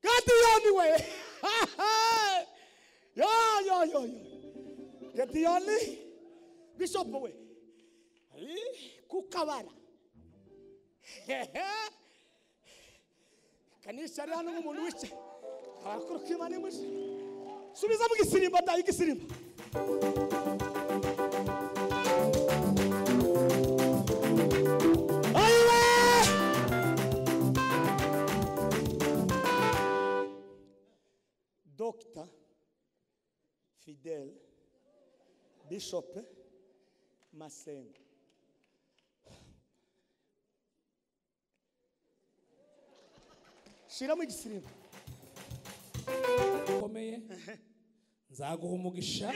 Gadiyani we. Yo. Gadiyani Bishop we. Kukabara. Kanisa ari hano umuntu wice. Arakora Imana imuzi. Subiza mu gisirimba da igisirimba. Dr. Fidel Bishop Masengo. Shira mu gisirimba. Komeye nzaguha umugisha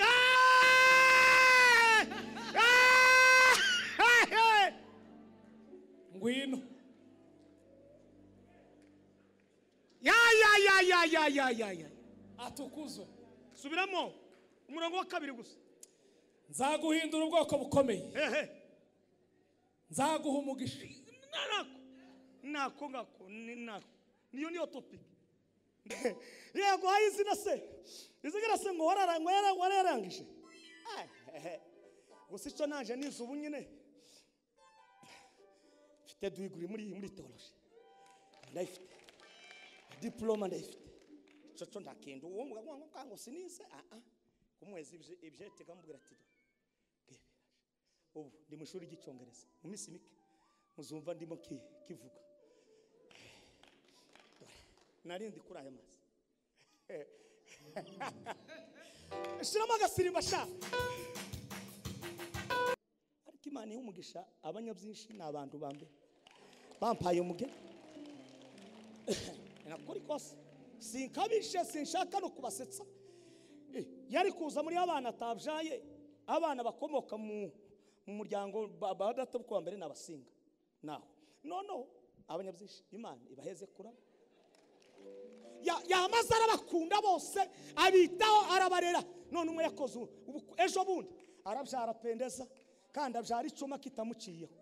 ngwino Ya atukuzwe subiramo umurongo wa kabiri gusa. nzaguhindura ubwoko bukomeye nzaguha umugisha nako niyo niyo topic. Yego hayizina se izigera se ngo wararangije gusa icyo naje nizubu nyine mfite duiguri muri theology ndayifite diploma ndayifite cyo ndakenda uwo mugabo ngo sinize kumwezi ibyete gambwira ati ubu ndi mu shuri ry'icyongereza mu minsi mike muzumva ndimo kivuga narindi kuri aya mazi shiramo agasirimba sha ariko Imana y'umugisha abanyabyinshi n'abantu bambe bampaye umugeni nakuri kose sinkabishe sinshaka no kubasetsa yari kuza muri abana atabyaye abana bakomoka mu muryango badata kwa mbere n'abasinga naho nono abanyabyinshi Imana ibaheze kura ya mazara bakunda bose abitaho arabarera none umwe yakoze ejo bundi arabyara pendeza kandi abyara icuma kitamuciyeho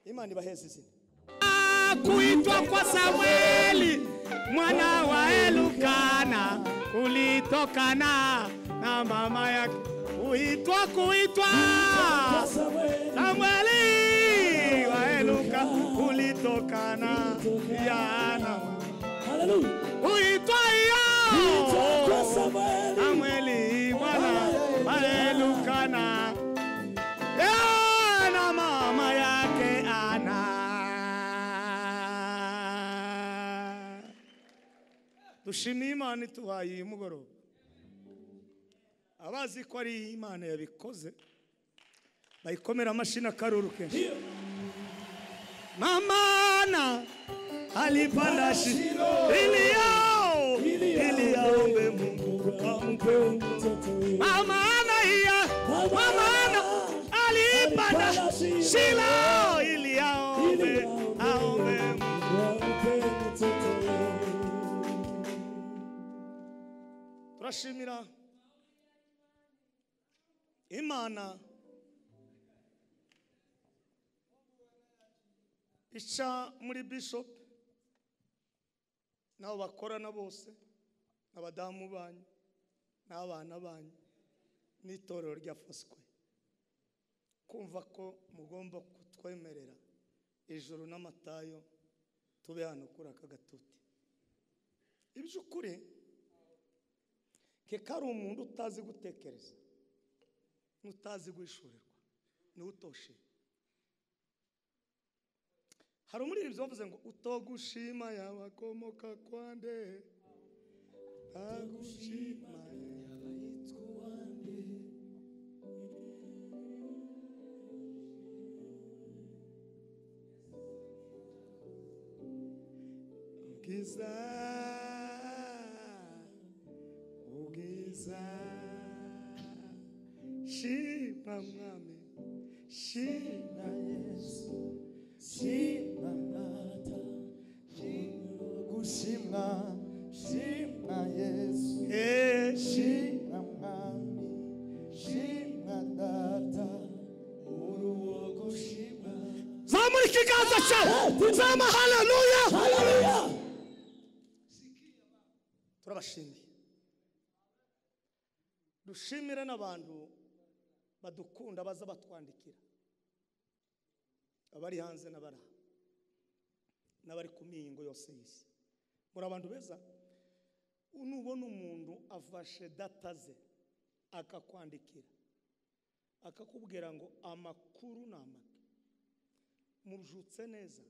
Imana ibaheze izina kuitwa kwa Samueli mwana wa Elukana kulitokana na mama yake kuitwa Samueli wa Eluka kulitokana yana. Hallelujah. Kuitwa Samueli mwana wa Elukana yana mama yake Ana. Dushimye Imana tuhaye mugoroba. Abazi ko ari Imana yabikoze bayikomera amashina karuruke. Mamana alipanda Shilo ili aombe Mungu ampe mtoto. Mamana alipanda Shilo ili aombe Mungu ampe mtoto. Turashimira Imana ica muri Bishop nabo bakorana bose abadamu banyu n'abana banyu n'itorero rya Fosque kumva ko mugomba kutwemerera ijuru n'amatayo tube hano kuri aka gatuti iby'ukuri ke kari umuntu utazi gutekereza n'utazi guhishurirwa ni utoshe. Hari umuririmbyi wavuze ngo utogushima yabakomoka kwande agushima yabayitwa wande ugiza shima mwami shima Yesu shima nata gushima shima Yesu shima mwami shima nata uruwo ikiganza cyawe zama haleluya turabashimiye dushimire n'abantu badukunda baza batwandikira abari hanze n'abari ku mihingo yose y'isi muri abantu beza nubona umuntu afashe data ze akakwandikira akakubwira ngo amakuru n'amaka murujutse neza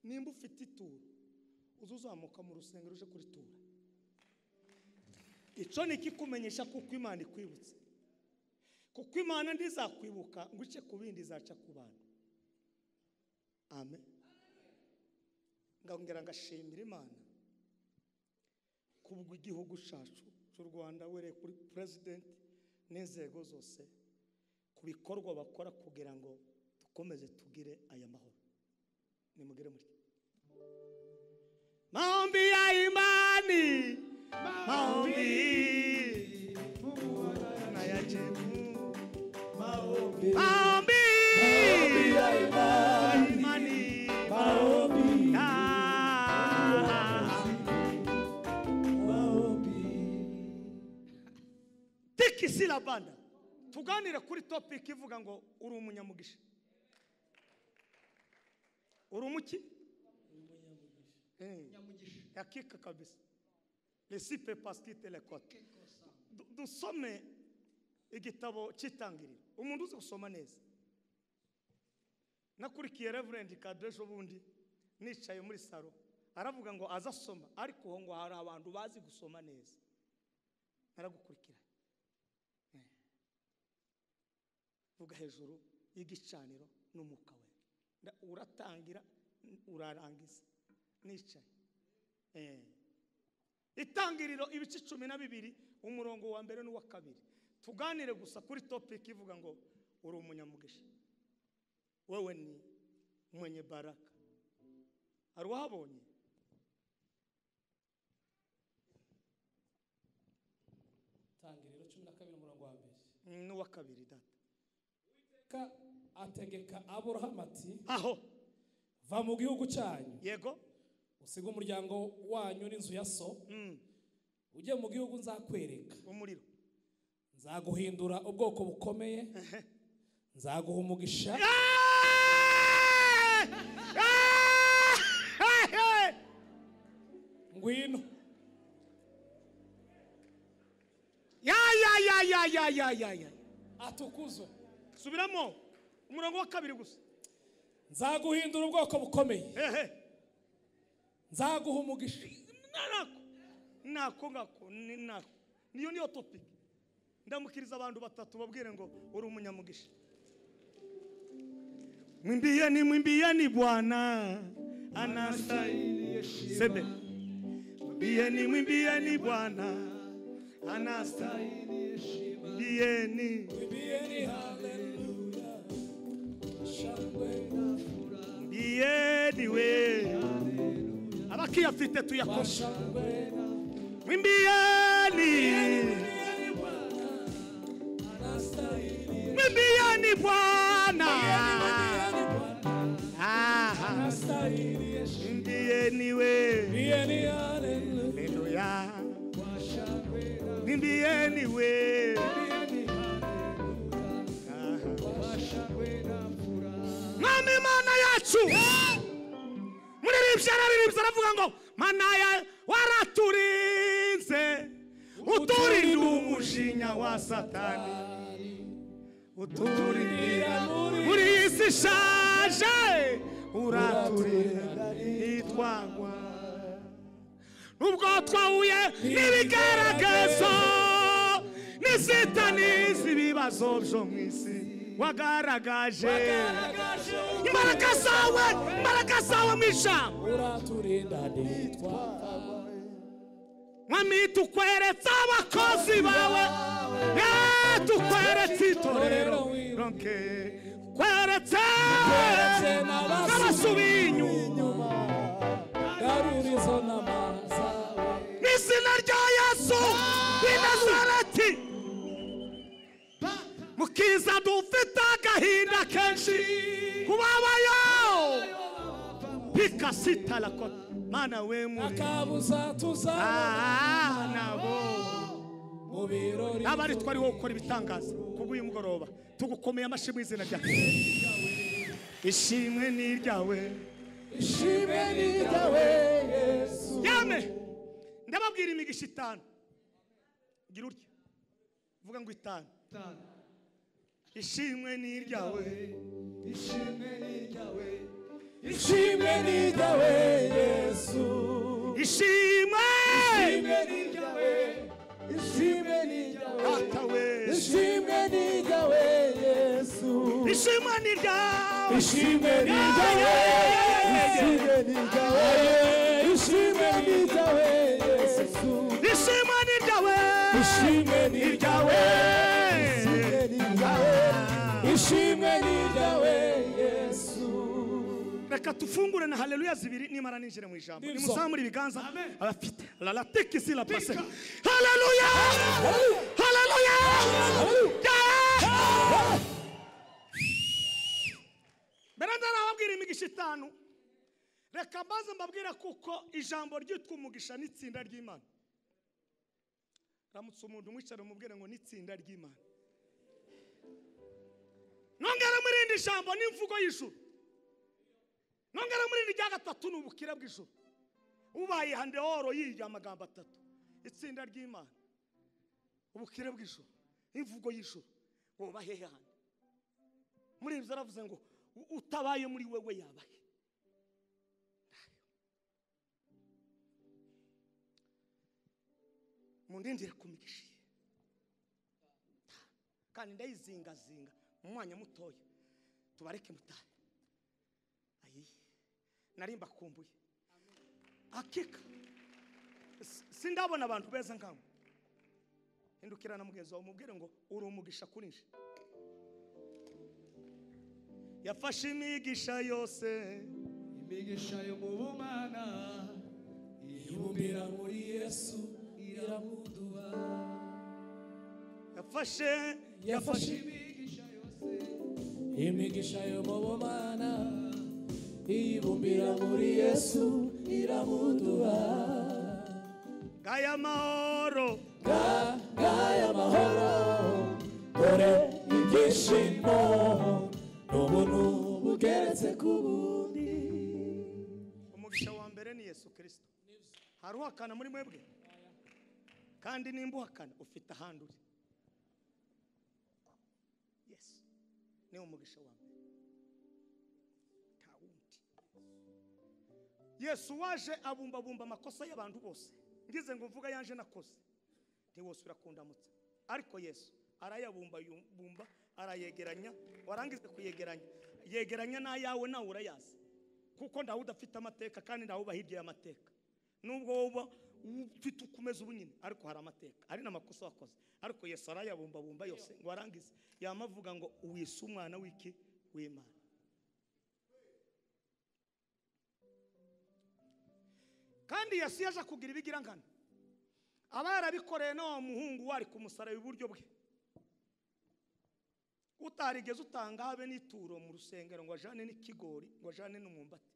nimba ufite ituro uzuzamuka mu rusengero uje kuritura icyo ni ikikumenyesha kuko Imana ikwibutse kuko Imana ndizakwibuka ngo ice ku bindi izaca ku bantu amen ngongera ngashimira Imana kubwo igihugu cyacu cy'u Rwanda wereye kuri president n'inzego zose ku bikorwa bakora kugira ngo dukomeze tugire aya mahoro nimugire muri maombi ya imani maombi na ya jibu maombi ya imani maombi tikisi la banda tuganire kuri topic ivuga ngo uri umunyamugisha uri umuki nyamugisha yakika kabisa lesipe paskite le kote dusome igitabo cy'itangiriro umuntu uzi gusoma neza nakurikiye Reverend Kadrejo bundi nicaye muri salo aravuga ngo azasoma ariko ngo hari abantu bazi gusoma neza naragukurikira vuga hejuru y'igicaniro n'umuka we uratangira urarangiza nicaye itangiriro ibice 12 umurongo wa mbere n'uwa kabiri tuganire gusa kuri topic ivuga ngo uri umunyamugisha wewe ni mwenye baraka arwahabonye tangiriro 12 umurongo wa mbere n'uwa kabiri data ategeka Aburahamu ati aho va mu gihugu cyanyu yego usiga umuryango wanyu n'inzu ya so ujye mu gihugu nzakwereka umuriro nzaguhindura ubwoko bukomeye nzaguha umugisha ngwino ya atukuzwe subiramo umurongo wa kabiri gusa nzaguhindura ubwoko bukomeye nzaguha umugisha nako niyo topic ndamukiriza abantu batatu babwire ngo uri umunyamugisha mwimbieni Bwana anastahili sebe mwimbieni Bwana anastahili mwimbieni haleluya mwimbieni we abakiyafite tuyakosha mwimbieni Bwana mwimbieni we haleluya mwimbieni we mwami Mana yacu muririmbyi aravuga ngo Mana ya waraturinze uturinda umujinya wa Satani uturindira muri isi ishaje uraturinda itwagwa ubwo twahuye n'ibigaragazo n'inzitane z'ibibazo byo mu isi wagaragaje imbaraga zawe mu ijambo uraturinda itwagwa mwami tukweretse abakozi bawe tukweretse itorero kweretse n'abasubiye inyuma garurizo n'amaza n'izina rya Yesu w'i Nazareti mukiza dufite agahinda kenshi kubabayo sita la kota mana we muri akabuza tuzabona nabo mu birori abari twari wo gukora ibitangaza kubw'uyu mugoroba tugukomeye amashyi mu izina ryawe ishimwe ni ryawe ishimwe ni ryawe Yesu yame ndababwira imigisha 5 gira urya vuga ngo 5 ishimwe ni ryawe ishimwe ni ryawe ishimwe ni ryawe Yesu ishimwe ni ryawe ishimwe ni ryawe atawe ishimwe ni ryawe Yesu ishimwe ni ryawe ishimwe ni ryawe ishimwe ni ryawe ishimwe ni ryawe Yesu ishimwe ni ryawe ishimwe ni ryawe ishimwe ni ryawe Yesu reka tufungure na haleluya zibiri nimara ninjire mu ijambo nimuzamura ibiganza abafite la la tekisi la passe haleluya haleluya beranda nababwira imigisha 5 reka mbaze mbabwira kuko ijambo ryitwa umugisha n'itsinda ry'Imana ramutse umuntu umwicara umubwire ngo n'itsinda ry'Imana nongera murindi jambo n'imvugo y'ijuru nongera murindi rya gatatu n'ubukire bw'ijuru ubaye hande oro yiga amagambo 3 itsinda ry'Imana ubukire bw'ijuru imvugo y'ijuru ngo bahehe hande muri ibyo aravuze ngo utabaye muri wewe yabaye mundindire kumigisha kandi ndayizinga mu mwanya mutoya tubareke mutahe ayi narimba kumbuye akika sindabona abantu beza nkamwe hindukirana mugenzi wawe umubwire ngo uri umugisha kuri nje yafashe imigisha yose imigisha yo mu bumana ibumbira muri Yesu iramuduha yafashe imigisha yo mu bumana ibumbira muri Yesu iramuduha gaya mahoro dore ibyishimo n'ubuntu bugeretse ku bundi umugisha wa mbere ni Yesu Kristo hari uhakana muri mwebwe kandi nimba uhakana ufite ahandi uri yes ni umugisha wa mbere nta wundi Yesu waje abumbabumba amakosa y'abantu bose ngize ngo mvuga yanje nakoze ntiwose urakundamutse ariko Yesu arayabumba arayegeranya warangize kuyegeranya yegeranya n'ayawe nawe urayazi kuko ndaho udafite amateka kandi ndaho ubahirye amateka nubwo woba ufite ukumeza ubunyine ariko hari amateka hari n'amakosa wakoze ariko Yesu arayabumba yose ngo warangize yamavuga ngo uwise umwana w'iki w'Imana kandi Yesu yaje kugira ibigira ngana abarabikoreye no muhungu wari kumusara iburyo bwe utarigeze utanga habe n'ituro mu rusengero ngo ajane n'ikigori ngo ajane n'umumbati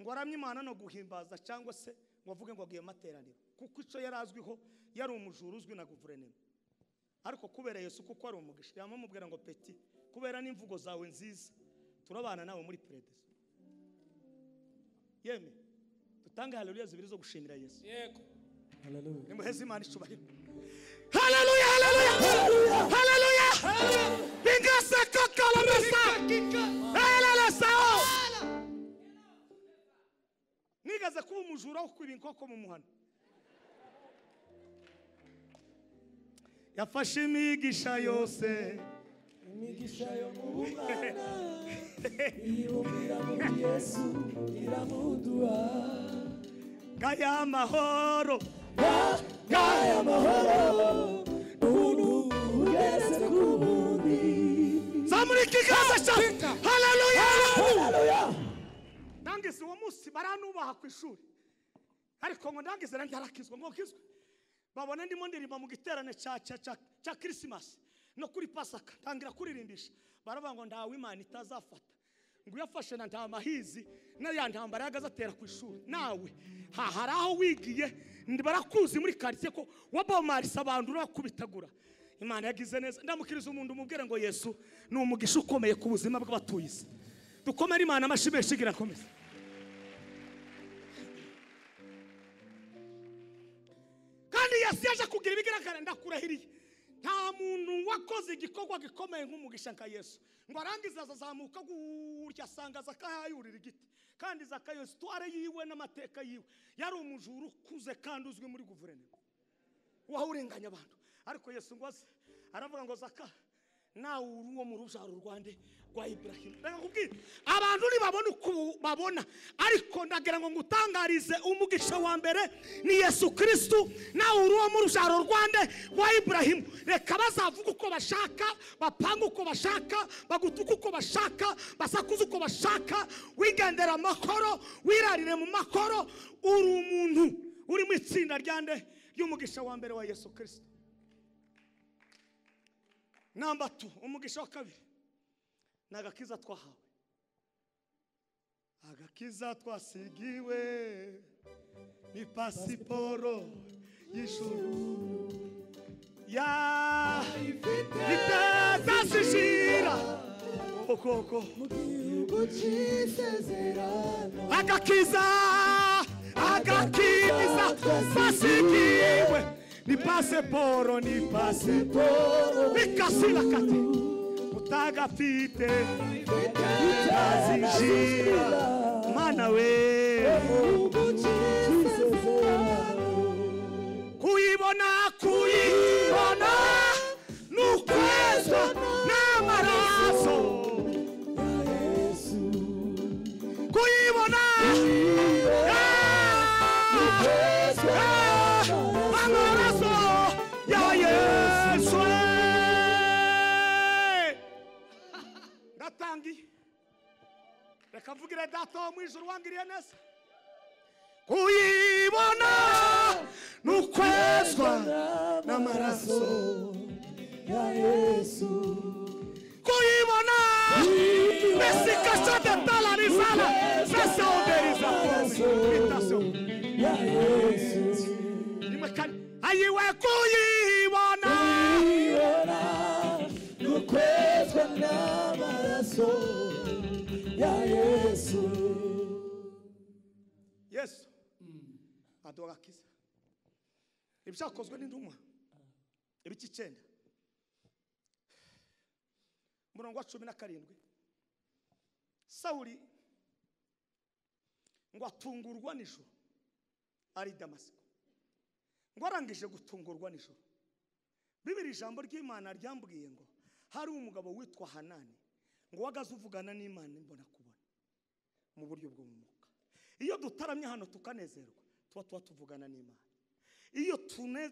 ngo aramye Imana no guhimbaza cyangwa se ngo avuge ngo agiye materaniro kuko ico yarazwiho yari umujuru uzwi na guverinoma ariko kubera Yesu kuko ari umugisha yamamubwira ngo peti kubera n'imvugo zawe nziza turabana nawe muri predes yeme tutanga haleluya zibiri zo gushimira Yesu yego haleluya nimuheze Imana icubahiro haleluya haleluya haleluya bingasa kakala mesa haleluya sao nigaze kuba umujura wo kwiba inkoko mu muhana yafashe imigisha yose imigisha yo mu bumana ibumbira muri Yesu iramuduha gaya mahoro ubuntu bugeretse ku bundi zamura ikiganza cyawe haleluya haleluya nangise uwo munsi baranubaha ku ishuri ariko ngo nangise ntarakizwa ngo kizwe babona ndimo ndirimba mu giterane cha Christmas no kuri Pasaka ntangira kuririmbisha baravuga ngo ndawe Imana itazafata ngo yafashe na ntamahizi na ya ntambara yagaze atera ku ishuri. Nawe hari aho wigiye barakuzi muri quartier ko wabomarisa abantu bakubitagura. Imana yagize neza. Ndamukiriza umuntu umubwire ngo Yesu ni umugisha ukomeye ku buzima bw'abatuye isi. Dukomere Imana amashimeshi gira komeza. Kandi Yesu yaje kugira ibigaragara ndakurahiriye. Nta muntu wakoze igikorwa gikomeye nk'umugisha nka Yesu. Ngo arangiza azazamuka gutya asanga Zakayo yurira igiti. Kandi Zakayo histoire yiwe n'amateka yiwe yari umujuru kuze kandi uzwi muri guverinoma. Wahurenganya abantu. Ariko Yesu ngo aravuga ngo Zaka nawe uri uwo mu rubyaro rwande rwa Ibrahimu. Ndakubwira abantu nibabona uko babona, ariko ndagira ngo ngutangarize umugisha wa mbere ni Yesu Kristo. Nawe uri uwo mu rubyaro rwande rwa Ibrahimu. Reka bazavuga uko bashaka, bapanga uko bashaka, bagutuka uko bashaka, basakuza uko bashaka, wigendera amakoro, wirarire mu makoro. Uri umuntu uri mu itsinda ryande y'umugisha wa mbere wa Yesu Kristo. Namba 2, umugisha wa kabiri nagakiza twahawe. Agakiza twasigiwe ni pasiporo y'ijuru ya itazashira okoko agakiza twasigiwe ni pasiporo bikasira kati utagafite utazishira mana we kuyibona nukwezwa n'amaraso ya Yesu. Kuyibona nukwezwa n'amaraso ya Yesu. Natangi reka mvugire data wo mu ijuru wangiriye neza. Kuyibona nukwezwa n'amaraso ya Yesu. Kuyibona mesikasha de talarizala sasa oberiza ya Yesu. Ayiwe kuyibona nukwezwa n'amaraso ya Yesu. Yesu adogakiza ibyakozwe n'intumwa ibiki 9 murongo wa 17. Sawuli ngo atungurwa nijoro ari Damasiko. Ngo arangije gutungurwa nijoro, Bibiri ijambo ry'Imana ryambwiye ngo hari umugabo witwa Hanani ngo wagaze uvugana n'Imana imbona kubona mu buryo bwo mu mwuka. Iyo dutaramye hano tukanezerwa tuba tuvugana n'Imana. Iyo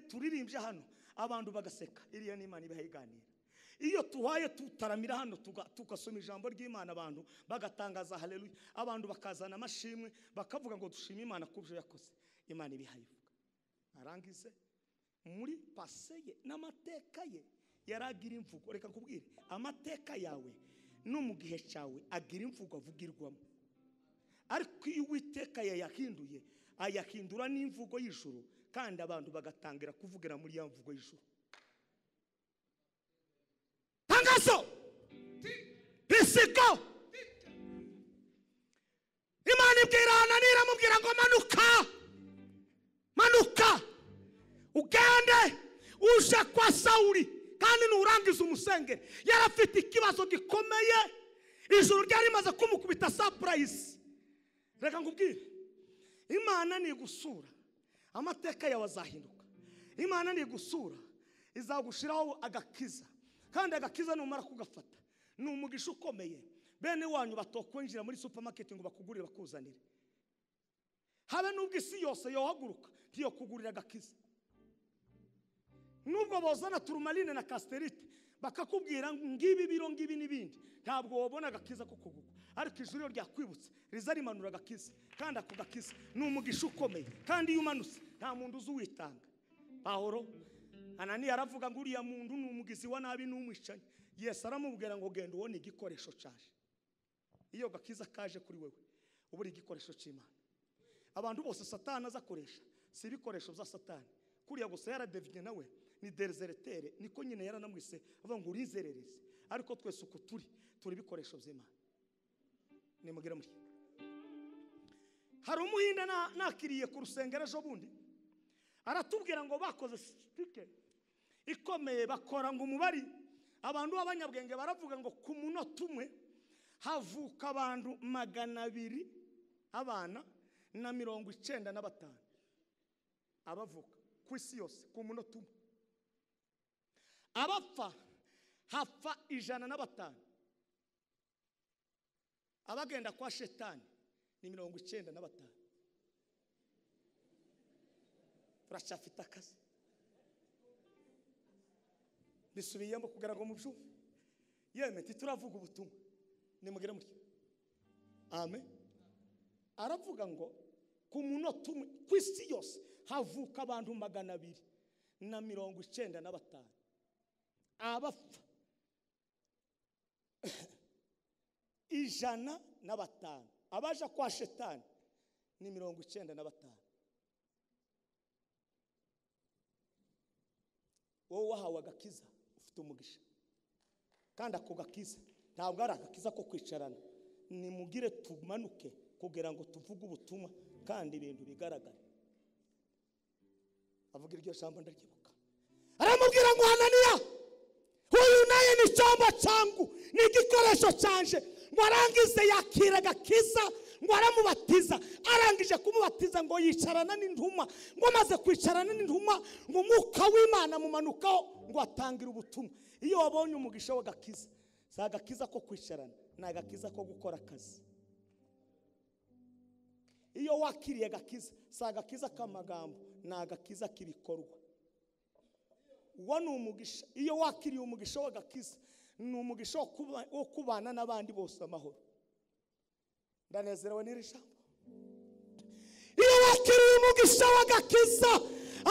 turirimbye hano abantu bagaseka iriya n'Imana ibahiganira. Iyo tuhaye tutaramira hano tugasoma ijambo ry'Imana abantu bagatangaza haleluya, abantu bakazana amashimwe bakavuga ngo dushime Imana kubyo yakoze, Imana ibihayivuga. Arangize muri paseye n'amateka ye yaragira imvugo. Reka kubwire amateka yawe no mu gihe cyawe agira imvugo avugirwamo. Ariko iyo Uwiteka yayahinduye ayahindura n'imvugo y'ijuru, kandi abantu bagatangira kuvugira muri ya mvugo y'ijuru. Tangazo bisiko Imana ibwira Hananiya iramubwira ngo manuka ugende uje kwa Sawuli kandi nurangiza umusengere. Yarafite ikibazo gikomeye, ijuru ryari rimaze kumukubita surprise. Reka ngubwire Imana ni gusura amateka yawe azahinduka. Imana ni gusura izagushiraho agakiza, kandi agakiza numara kugafata ni umugisha ukomeye. Bene wanyu batokwinjira muri supermarket ngo bakugurire bakuzanire. Habe nubwo isi yose yohaguruka ntiyo kugurira agakiza. Nubwo bozana turmaline na casterite bakakubwira ngibi biro ngibi nibindi, ntabwo wabona agakiza ko kuguka. Ariko ijuru ryakwibutse rizarimanura agakiza, kandi ako gakiza ni umugisha ukomeye. Kandi iyo umanutse nta muntu uzuwitanga. Pawulo Hananiya aravuga ngo uriya muntu ni umugizi wa nabi n'umwicanye. Yesu aramubwira ngo genda ubone igikoresho cyaje. iyo gakiza kaje kuri wewe uburi igikoresho cy'Imana. Abantu bose Satani azakoresha si ibikoresho bya Satani, kuriya gusa yaradevye nawe ni desertere, niko nyine yaranamwise avuga ngo urizerereze, ariko twese uko turi ibikoresho by'Imana. Nimugira muri hari umuhinda nakiriye ku rusengero ejo bundi, aratubwira ngo bakoze speaker ikomeye, bakora ngo umubari abantu b'abanyabwenge baravuga ngo ku munota umwe havuka abantu 200 abana na 95 abavuka ku isi yose ku munota umwe. Abapfa hapfa 105, abagenda kwa shetani ni 95. Turacafite akazi bisubiyemo kugira ngo mubyumve. Yeme tituravuga ubutumwa, nimugire muri amen. Aravuga ngo ku munota umwe ku isi yose havuka abantu 295, abapfa 105, abaja kwa shetani ni 95. Wowe wahawe agakiza ufite umugisha, kandi ako gakiza ntabwo ari agakiza ko kwicarana. Nimugire tumanuke kugira ngo tuvuge ubutumwa kandi ibintu bigaragara. Avuga iryo jambo ndaryibuka, aramubwira ngo Hananiya, huyu naye ni chombo changu, ni igikoresho cyanje. Ngo arangize yakira agakiza, ngo aramubatiza. Arangije kumubatiza ngo yicarana n'intumwa, ngo maze kwicarana n'intumwa ngo umwuka w'Imana mumanukaho, ngo atangira ubutumwa. Iyo wabonye umugisha w'agakiza, si agakiza ko kwicarana, ni agakiza ko gukora akazi. Iyo wakiriye agakiza, si agakiza k'amagambo, ni agakiza k'ibikorwa. Uwo ni umugisha. Iyo wakiriye umugisha w'agakiza, ni umugisha wo kubana n'abandi bose amahoro. Ndanezerewe n'iri jambo. Iyo wakiriye umugisha w'agakiza,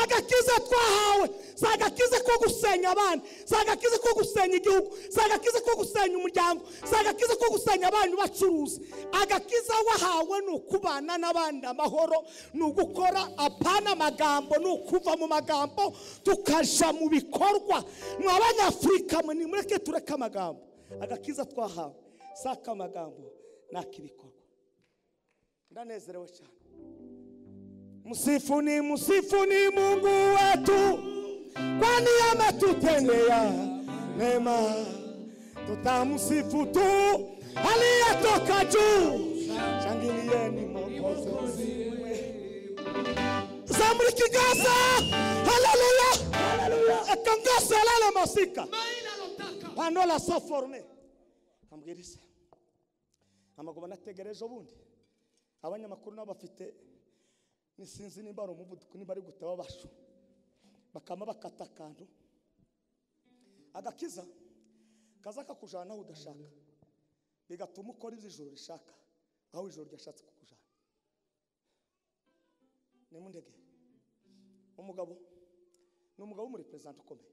agakiza twahawe, si agakiza ko gusenya abandi, si agakiza ko gusenya igihugu, si agakiza ko gusenya umuryango, si agakiza ko gusenya abantu bacuruzi. Agakiza wahawe ni ukubana n'abandi amahoro, ni ugukora apana amagambo, ni ukuva mu magambo tukaja mu bikorwa. Mw'Abanyafurika mwe nimureke tureka amagambo. Agakiza twahawe si ak'amagambo, ni ak'ibikorwa. Ndanezerewe cyane. Msifuni Mungu wetu, kwani ametutendea mema. Tutamsifu tu aliyetoka juu. Shangilieni Mwokozi. Zamuri kigaza. Haleluya. Ekangasa lala masika. Panola so forme. Ambwirisa. Amagoba nategereje ubundi. Abanyamakuru n'abafite nisinzi nimba ari umuvuduko niba ari gutaba basho bakama bakata kantu. Agakiza kaza kakujana aho udashaka, bigatuma ukora ijoro rishaka aho ijoro ryashatse kukujana. Nimundege umugabo n'umugabo muri president ukomeye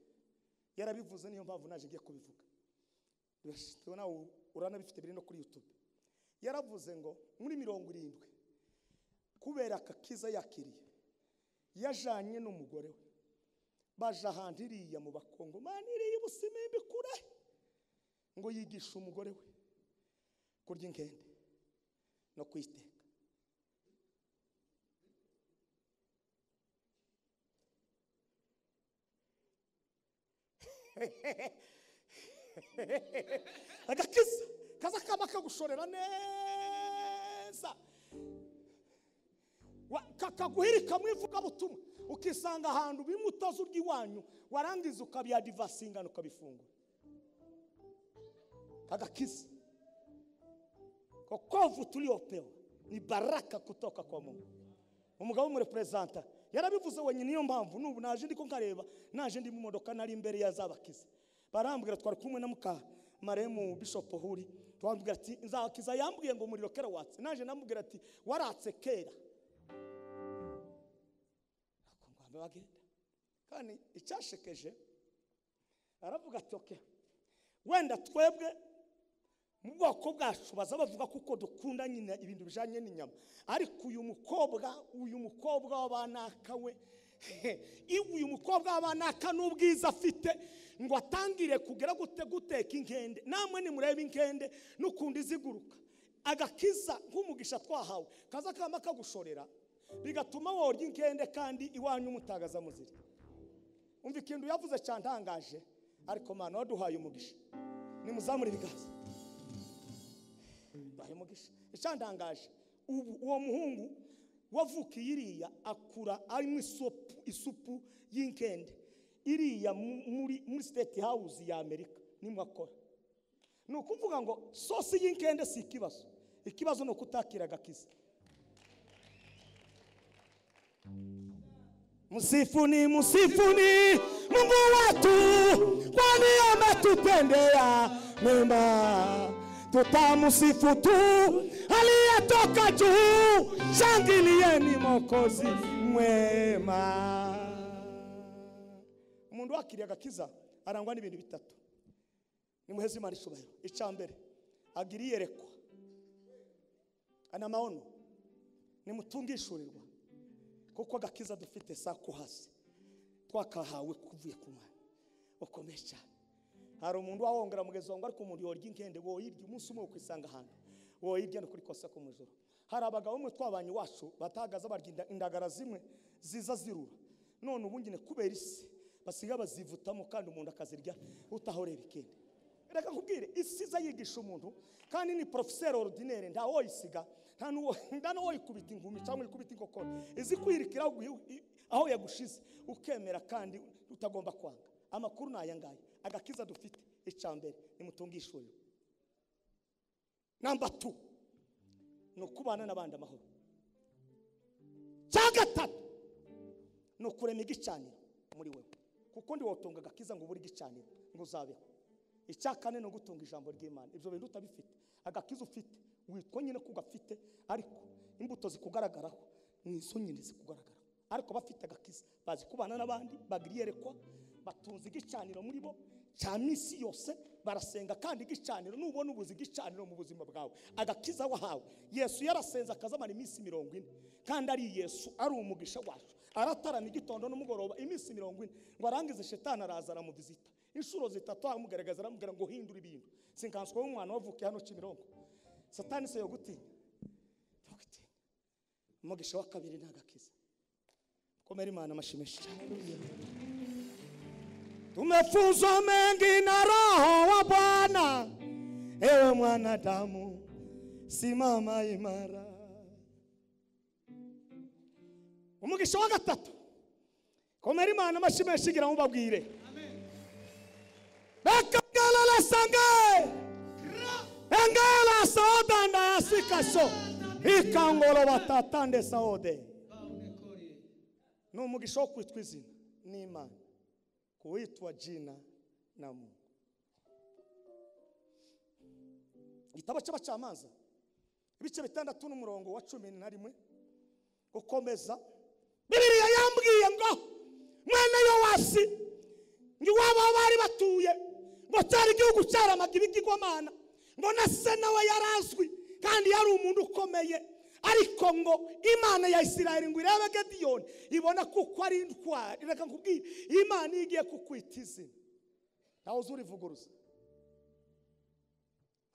yarabivuze, niyo mpamvu naje ngiye kubivuga. Tubona urana bifite biri no kuri YouTube. Yaravuze ngo muri 70 kubera akakiza yakiriye, yajanye n'umugore we baje ahantu iriya mu Bakongo maniriye ubusimimbi kure, ngo yigisha umugore we kurya inkende no kwiteka. Agakiza kaza kaba kagushorera neza, kakaguhirika mwivuga butumwa, ukisanga ahantu bimutazo ry'iwanyu, warangiza ukabyadivasinga ukabifungura. Agakiza kokovu tuliopewa ni baraka kutoka kwa Mungu. Umugabo mu representa yarabivuze wenyine, niyo mpamvu nubu naje ndiko nkareba, naje ndi mu modoka nari imbere ya zabakiza. Barambwira twari kumwe na muka Maremu Bishop Huri, twambwira ati nzakiza, yambwiye ngo umuriro kera watse. Naje namubwira ati waratse kera. Akongwa bagenda kandi icyashekeje aravuga ati okay, wenda twebwe mu bwoko bwacu baza bavuga kuko dukunda nyine ibintu bijanye n'inyama, ariko uyu mukobwa w'abanaka we uyu mukobwa w'abanaka n'ubwiza afite ngo atangire kugera guteka inkende. Namwe nimurebe inkende n'ukundi ziguruka, agakiza nk'umugisha twahawe kaza kama kagushorera bigatuma worya inkende kandi iwanyu mutagaza muziri. Umva ikintu yavuze cyantangaje, ariko Mana waduhaye umugisha, nimuzamure ibiganza bahe umugisha. Icyantangaje uwo muhungu wavukiye iriya akura arimo isupu y'inkende iriya muri State House ya Amerika nimwe akora. Ni ukuvuga ngo sosi y'inkende si ikibazo, ikibazo ni ukutakira agakiza. Musifuni Mungu wetu, kwani ametupendea mema, tutamusifu tu aliyetoka juu, shangilieni Mwokozi mwema. Umuntu wakiriye agakiza arangwa n'ibintu bitatu, nimuheze Imana ishubahiro. Icyambere agira iyerekwa, ana maono, nimutungishurirwa, kuko agakiza dufite sako hasi twakahawe kuvuye ku Mana ukomeye cyane. Hari umuntu wahongera mugezi wangu ariko umuntu yorya inkende wo yirya umunsi umwe ukisanga ahantu wo yirya no kuri kosa ko mujoro. Hari abagabo umwe twabanye wacu batagaza barya indagara zimwe ziza zirura, none ubungine kubera isi basiga bazivutamo kandi umuntu akazirya utahorera ikindi. Reka nkubwire, isi za yigisha umuntu kandi ni professeur ordinaire nta woyisiga, nta nuwo ikubita ingumi cyangwa ikubita inkokora, izi kwirikira aho yagushize ukemera kandi utagomba kwanga. Amakuru naya ngaye, agakiza dufite icyambere nimutungishurira. Number 2 no kubana nabandi amahoro. Cyagatatu no kurema igicaniro muri wewe, kuko ndi wotunga agakiza ngo buri gicaniro ngo uzabeho. Icyakane no gutunga ijambo ry'Imana. Ibyo bintu utabifite, agakiza ufite witwa nyine kugafite, ariko imbuto zikugaragaraho nizo nyine zikugaragara. Ariko bafite agakiza bazi kubana n'abandi, bagiriyerekwa, batunze igicaniro muri bo cya misi yose, barasenga kandi igicaniro nubona ubuzi igicaniro mu buzima bwawe. Agakiza wahawe, Yesu yarasenza akazamara iminsi 40, kandi ari Yesu ari umugisha wacu. Aratarana igitondo n'umugoroba iminsi 40 ngo arangize shetani araza aramuvizita inshuro 3, amugaragaza aramubwira ngo hindura ibintu. Sinkanswe umwana wavukiye hano Kimironko, Satani se yo gutinya umugisha wa kabiri n'agakiza. Komera Imana amashimeshi. Tumefunzwa mengi na Roho wa Bwana, ewe mwanadamu simama imara. Umugisha wa gatatu, komera Imana amashimeshi gira mubabwire. Bakagala la sange engala soda nda sikaso ikangolo batatande saode. No umugisha wo kwitwa izina n'Imana, kuitwa jina na Mungu. Igitabo cy'abacamanza ibice 6 n'umurongo wa 11 gukomeza, Bibiliya yambwiye ngo mwana Yowasi ngi waba bari batuye ngo cyari igihugu cyaramaga ibigirwamana, ngo na se nawe yarazwi kandi yari umuntu ukomeye, ariko ngo Imana ya Isirayeli ngo irebe Gideyoni ibona kuko ari intwari. Reka nkubwire, Imana igiye kukwita izina nawe uzurivuguruza.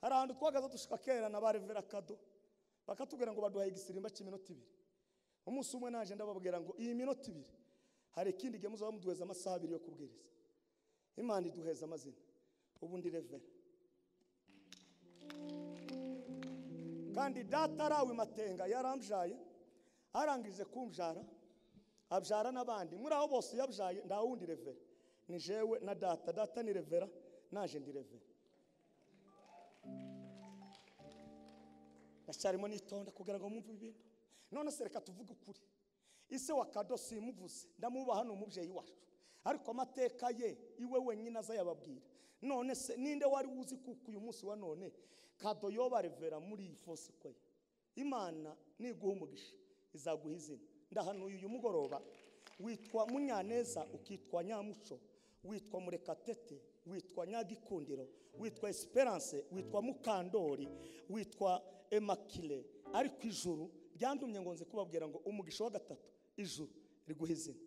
Hari ahantu twagaza dushika kera na barevera kado bakatubwira ngo baduhaye igisirimba cy'iminota 2. Umunsi umwe naje ndababwira ngo iyi minota 2 hari ikindi gihe muzaba muduheza amasaha 2 yo kubwiriza. Imana iduheza amazina. Ubundi revera kandi data arawe Matenga yarambyaye, arangije kumbyara abyara n'abandi. Muri aho bose yabyaye nda wundi revera ni jewe na data. Data ni revera, naje ndi revera. Ndacyarimo nitonda kugira ngo mumve ibintu. None se reka tuvuge ukuri, ise wa Kado simuvuze, ndamubaha no mubyeyi wacu, ariko amateka ye iwe wenyine azayababwira. None se ninde wari uzi kuko uyu munsi wa none Kado yoba revera muri ifose kwe? Imana niguha umugisha izaguha izina. Ndahanuye uyu mugoroba witwa Munyaneza ukitwa Nyamuco, witwa Murekatete, witwa Nyagikundiro, witwa Esperance, witwa Mukandori, witwa Emakile, ariko ijuru ryandumye ngo nze kubabwira ngo umugisha wa gatatu ijuru riguha izina.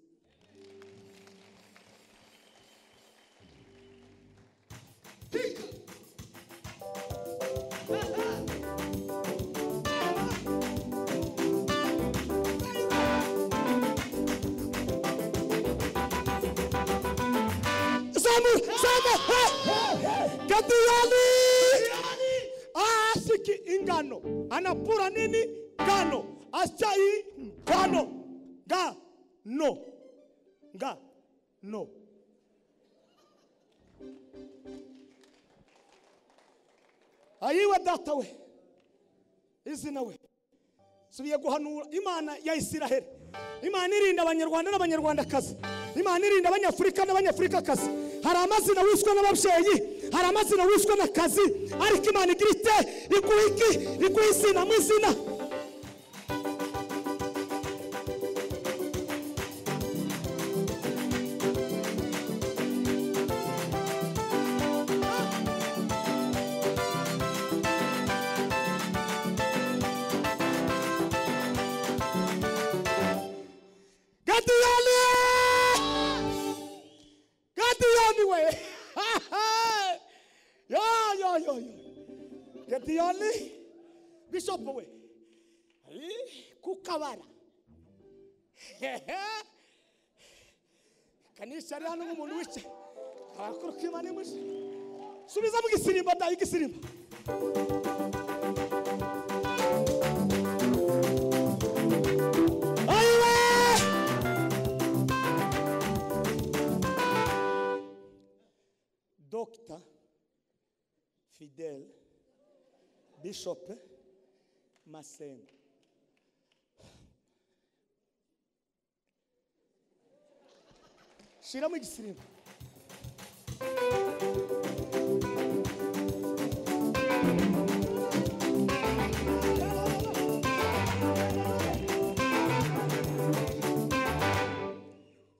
Gadiyali asiki ingano anapura nini ngano asai ngano no ayiwe data we izina we subiye guhanura Imana ya Isiraheli. Imana irinda abanyarwanda n'abanyarwandakazi, Imana irinda abanyafurika n'abanyafurikakazi. Hari amazina wiswe n'ababyeyi, hari amazina wiswe n'akazi, ariko Imana igira ite iguha izina mu izina. Gadiyali Bishop we kukabara kanisa ari hano nk'umuntu wice arakuruka Imana imuzi subiza mu gisirimba da igisirimba ayiwe Dr. Fidel Bishop Masengo. Shira mu gisirimba.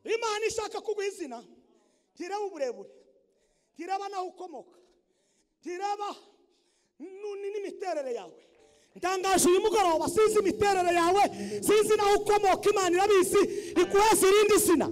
Imana ishaka kuguha izina, tiraba uburebure, tiraba naho ukomoka, tiraba n'imiterere yawe. Ndangaje uyu mugoroba sinzi imiterere yawe, sinzi naho ukomoka, Imana irabizi ikuheza irindi zina.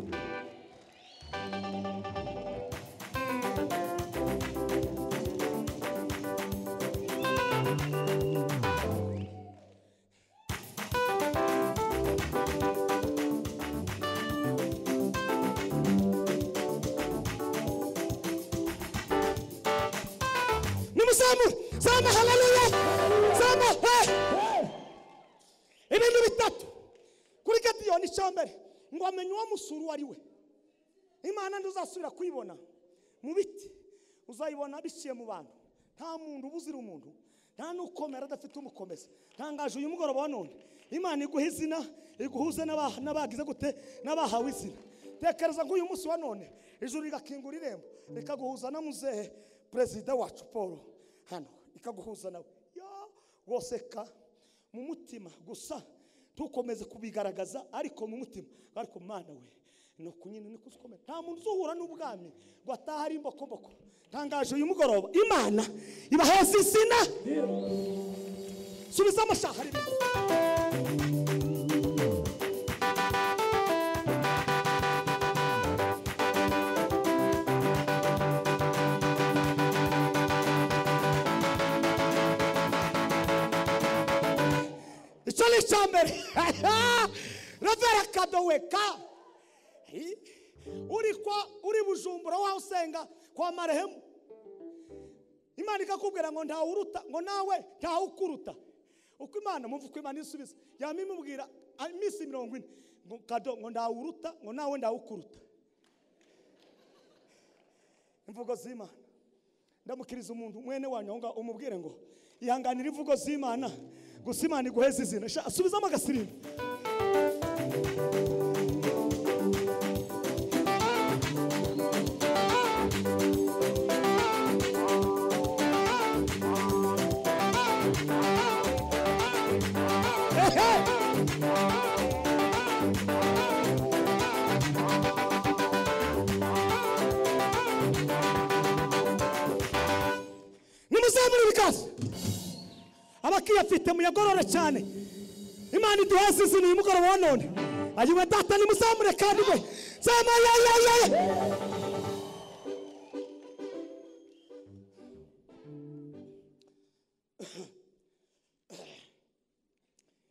Sama haleluya sama ibintu bitatu kuri Gadiyoni cyambere ngo amenye uwo musuru ari we. Imana nduzasubira kwibona mu biti, uzayibona biciye mu bantu. Nta muntu ubuzira umuntu, nta nukomera adafite umukomeza. Ntangaje uyu mugoroba wa none Imana iguha izina, iguhuze n'abagize gute n'abahawe izina. Tekereza ngo uyu munsi wa none ijuru rigakingura irembo rikaguhuza na muzehe perezida wacu Paul hano, ikaguhuza nawe woseka mu mutima gusa tukomeze kubigaragaza, ariko mu mutima ariko Mana we no kunyine ni kuzikomera. Nta muntu uzuhura n'ubwami ngo atahari imbokomboko. Ntangaje uyu mugoroba Imana ibaheza izina. Subiza amashahari Chali chamber Ravera kadoweka uri Bujumbura wa usenga kwa marehemu. Imana ikakubwira ngo nta uruta, ngo nawe nta ukuruta. Uko Imana mumva ko Imana isubiza yamimubwira imisi 40 ngo kado ngo nta uruta, ngo nawe nta ukuruta. Imvugo z'Imana ndamukiriza umuntu mwene wanyonga umubwire ngo ihanganira imvugo z'Imana gusa Imana iguheza izina. Subizamo agasirimba. abakiyafite muyagorore cyane. Imana iduheze izina uyu mugoroba wa none. Ayiwe data nimuzamure kandi we zama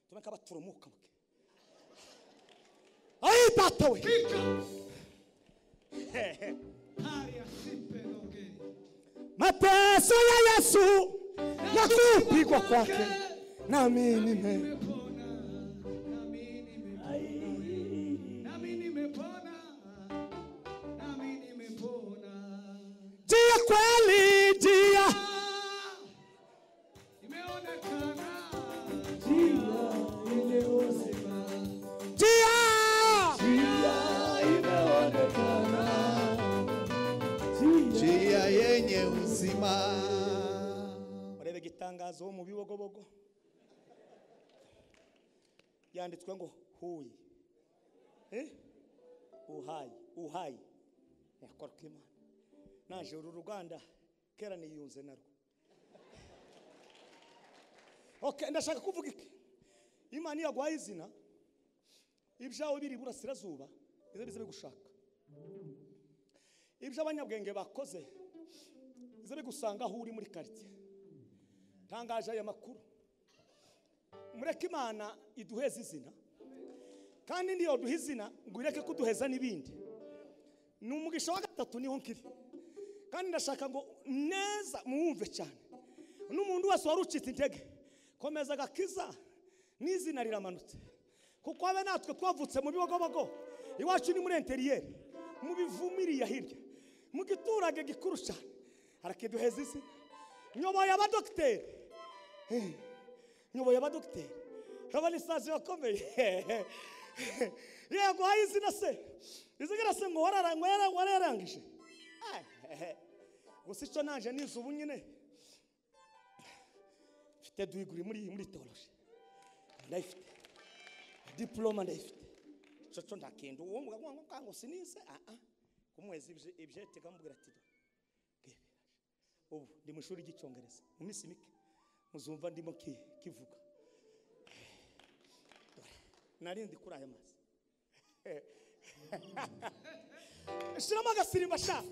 tumeka baturumuka muke. Ayi data we mateso ya Yesu na kupigwa kwake nami nimepona. Jia kweli jia imeonekana, jia imeonekana, jia yenye uzima. Murebe gitangazo mu bibogobogo yanditswe ngo huye uhayi yakora Imana. Naje uru Ruganda kera niyunze narwo. Okay, ndashaka kuvuga iki. Imana yagwaye izina ibyawe biri burasirazuba ize bize bigushaka. Ibyo abanyabwenge bakoze ize bigusanga aho uri muri quartier. Tangaje aya makuru. Mureke Imana iduheze izina. Kandi ndiyo duhe izina ngo ireke kuduheza n'ibindi. Numugisha wa gatatu niho nkiri. Kandi ndashaka ngo neza muwumve cyane. N'umuntu wese warucitse intege komeza gakiza n'izina riramanutse. Kuko abe natwe twavutse mu bibogobogo iwacu ni muri interieur mu bivumiriye hirya mu giturage gikuru cyane arakiduheza izina. Nyoboye abadokiteri abalisazi bakomeye yego hayi izina se izigira se ngo wararangije gusa icyo naje nize ubu nyine mfite degree muri theology ndayifite diploma ndayifite cyo ndakenda uwo muganga ngo sinize kumwezi ibyete kamubwira ati ubu ndi mu ishuri ry'icyongereza mu minsi mike muzumva ndimo kivuga narindi kuri aya mazi shiramo agasirimba sha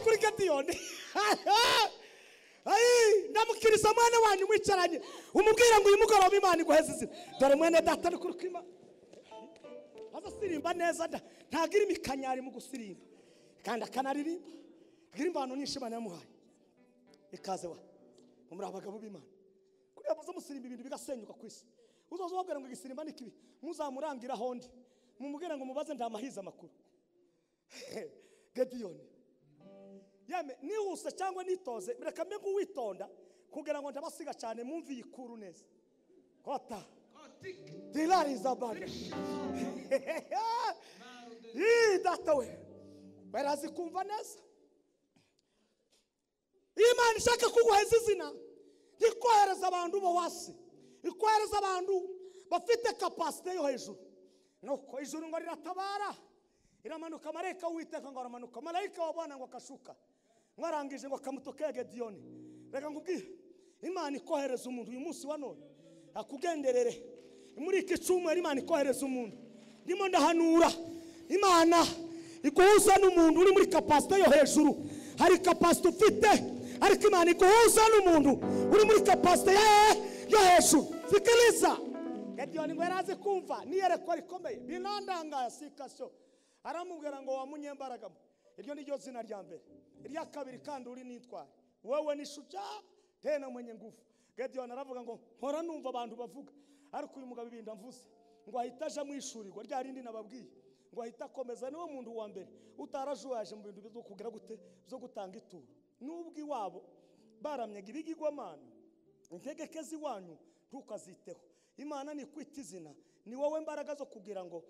kuri Gadiyoni. Ayi ndamukiriza mwana wanyu mwicaranye umubwira ngo uyu mugoroba Imana iguheze izina. Dore mwene data ari kuri kwima azasirimba neza ntagira imikanyari mu gusirimba kandi akanaririmba agira impano nyinshi Imana yamuhaye. Ikaze wa muri abagabo b'Imana kuri abaza musirimba ibintu bigasenyuka kwisi. Uzozo wabwira ngo igisirimba ni kibi muzamurangira hondi mumubwira ngo mubaze ndamahiza amakuru. Gadiyoni yame nihuse cyangwa nitoze bireka mbe kuwitonda kugira ngo ndabasiga cyane mumvi yikuru neza kota dilari zabane data we barazi kumva neza. Imana ishaka kuguheza izina ikohereza abantu bo wasi ikohereza abantu bafite capacity yo hejuru nuko ijuru ngo riratabara iramanuka marayika witeka ngo aramanuka marayika wabana ngo akashuka mwarangije ngo kamutokeye Gadiyoni. Reka ngubwire Imana ikohereza umuntu uyu munsi wa none akugenderere muri iki cyumweru. Imana ikohereza umuntu ndimo ndahanura Imana iguhuza n'umuntu uri muri capacity yo hejuru. Hari capacity ufite ariko Imana iguhuza n'umuntu uri muri capacity yo hejuru. Sikiliza Gadiyoni ngo yaraze kumva niyerekwa rikomeye binandanga sikasyo aramubwira ngo wamunyembaraga. Iryo ni ryo zina rya mbere. Irya kabiri kandi uri nitwara wewe ni shujaa tena mwenye nguvu. Gadiyoni aravuga ngo nkora numva abantu bavuga ariko uyu mugabo ibinda mvuze ngo ahita aja mu ishurirwa rya rindi nababwiye ngo ahita akomeza niwe muntu wa mbere utarajuwaje mu bintu byo kugira gute byo gutanga ituro. Nubwo iwabo baramyaga ibigirwamana integekezi wanyu ntukaziteho. Imana ni kwita izina, ni wowe mbaraga zo kugira ngo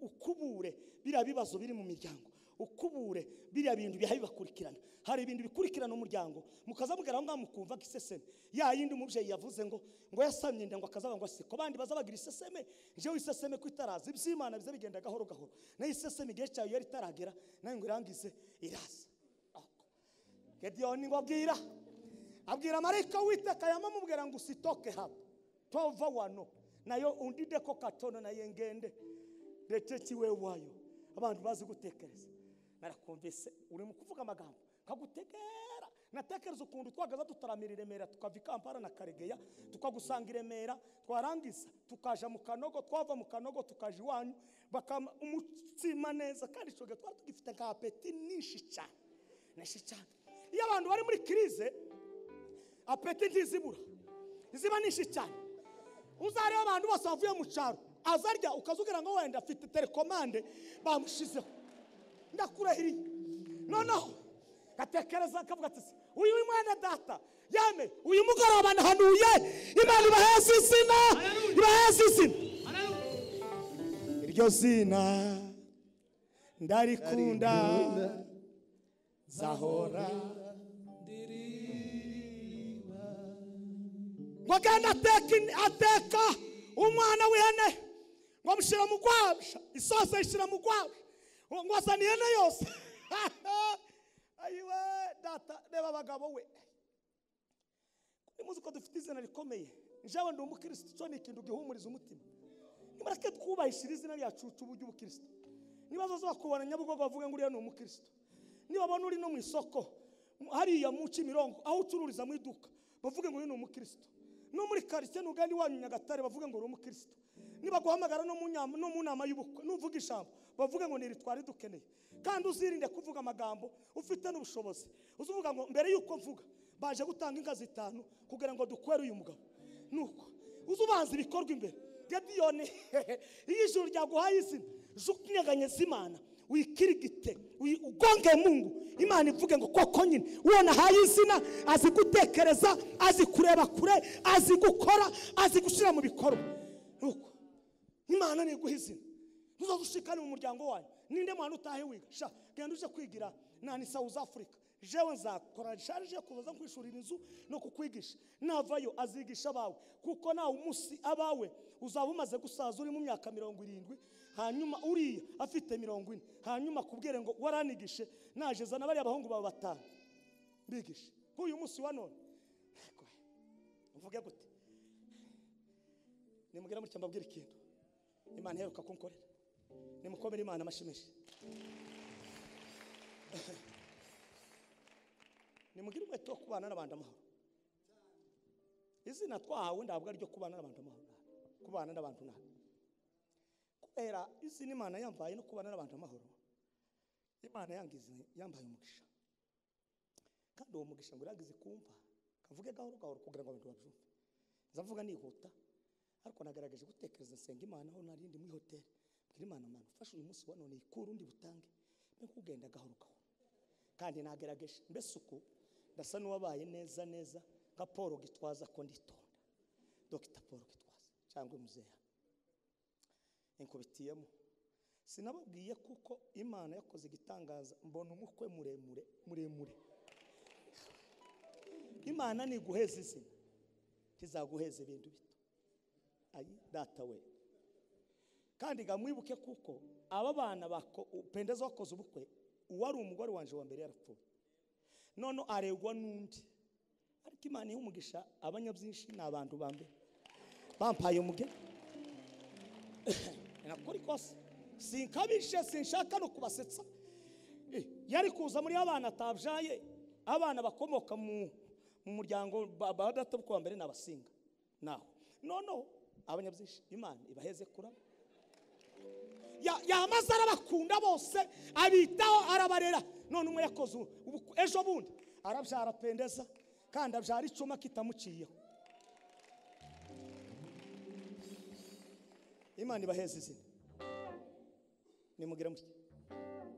ukubure biriya bibazo biri mu miryango, ukubure biriya bintu bihabibakurikirana. Hari ibintu bikurikirana umuryango, mukaza mugera ngo mukumva giseseme. Ya yindi umubyeyi yavuze ngo yasamye inda ngo akazaga ngo asiko bandi bazabagira iseseme, je wiseseme kwitaraza iby'Imana bize bigenda gahoro gahoro. Nayo iseseme igihe cyayo yari taragera, nayo ngo irangize iraza. Gediyoni ngo abwira marayika w'Iteka yamamubwira ngo usitoke hapa tova wano nayo undide ko katono na yengende reteti we wayo. Abantu bazi gutekereza, narakumvise uri mu kuvuga amagambo kagutegera. Natekereza ukuntu twagaza tutaramira Remera tukava Kampala na Karegeya tukagusanga Remera, twarangiza tukaja mu Kanogo, twava mu Kanogo tukaje iwanyu bakama umutsima neza, kandi cyoge twari tugifite ka apeti nishi cyane. Iyo abantu bari muri krize apeti ntizibura, ziba nishi cyane. Uzareba abantu bose bavuye mu cyaro azarya ukazugira ngo wenda afite telekomande bamushizeho, ndakurahiriye. Noneho gatekereza kavuga ati uyu mwana data yame uyu mugoroba nahanuye Imana ibaheze izina, ibaheze izina. Iryo zina ndarikunda zahora waganda ateka umwana w'ihene ngo amushyira mu gwabisha, isosi ayishyira mu gwabisha ngo azana ihene yose. Ayiwe data reba abagabo we, muzi ko dufite izina rikomeye. Njyewe ndi umukristo, cyo ni ikintu gihumuriza umutima. Nibareke twubahishira izina ryacu uburyo ubukristo. Niba bazakubona Nyabugogo bavuga ngo uriya ni umukristo, niba babona uri no mu isoko hariya mu Kimironko aho ucururiza mu iduka bavuga ngo uri ni umukristo, no muri quartier n'ugandi wanyu Nyagatare bavuga ngo uri umukristo. Niba guhamagara no mu nama y'ubukwe nuvuga ijambo bavuga ngo ni ritwari dukeneye. Kandi uzirinde kuvuga amagambo ufite n'ubushobozi, uzuvuga ngo mbere yuko mvuga baje gutanga inka 5 kugira ngo dukwere uyu mugabo, nuko uzubanza ibikorwa imbere. Gediyoni iyo ijuru ryaguhaye izina jukunyaganyeza Imana wikirigite ugonge Mungu, Imana ivuge ngo koko nyine ubona haye izina, azi gutekereza, azi kureba kure, azi gukora, azi gushira mu bikorwa. Nuko Imana ni guhizina uzogushikana mu muryango wanyu. Ninde mwana utahe wiga sha genda uje kwigira nani South Africa, jewe nzakora charge kuza kwishurira inzu no kukwigisha. Navayo azigisha bawe, kuko nawe umunsi abawe uzaba umaze gusaza uri mu myaka 70, hanyuma uriya afite 40, hanyuma kubwire ngo waranigishe naje zana bari abahungu baba 5 bigisha uyu munsi wa none. Uvuge gute? Nimugera muri cyambabwira ikintu Imana heruka kunkorera, nimukomere Imana amashimishe. Nimugire umwete wo kubana n'abandi amahoro. Izina twahawe ndabwo ryo kubana n'abandi amahoro, kubana n'abantu nabi. Kubera izina Imana yambaye no kubana n'abantu amahoro, Imana yangize yambaye umugisha. Kandi uwo mugisha ngo iragize kumva kavuge gahoro gahoro kugira ngo abantu babyumve. Nzavuga nihuta ariko nagaragaje gutekereza nsenga Imana aho narindi muri hotel. Bwira Imana Mana ufashe uyu munsi wa none ikuru ndi butange no kugenda gahoro gahoro. Kandi nagerageje mbese uko ndasa n'uwabaye neza nka Paul Gitwaza ko nditonda, Dr. Paul Gitwaza cyangwa muzeya inkubitiyemo. Sinababwiye kuko Imana yakoze igitangaza, mbona umukwe muremure. Imana ni guheza izina, kizaguheza ibintu bito. Ayi data we. Kandi gamwibuke kuko aba bana bako Pendeza wakoze ubukwe, uwari umugore wanje wa mbere yarapfuye, none aregwa n'undi. Ariko Imana y'umugisha abanyabyinshi n'abantu bambe bampaye umugeni. Nakuri kose sinkabishe, sinshaka no kubasetsa. Yari kuza muri abana atabyaye, abana bakomoka mu muryango badata bwo mbere n'abasinga naho nono abanyabyinshi Imana ibaheze kura. Yamaze arabakunda bose abitaho arabarera. None umwe yakoze ejo bundi arabyara Pendeza kandi abyara icuma kitamuciyeho. Imana ibaheze izina. Nimugira muke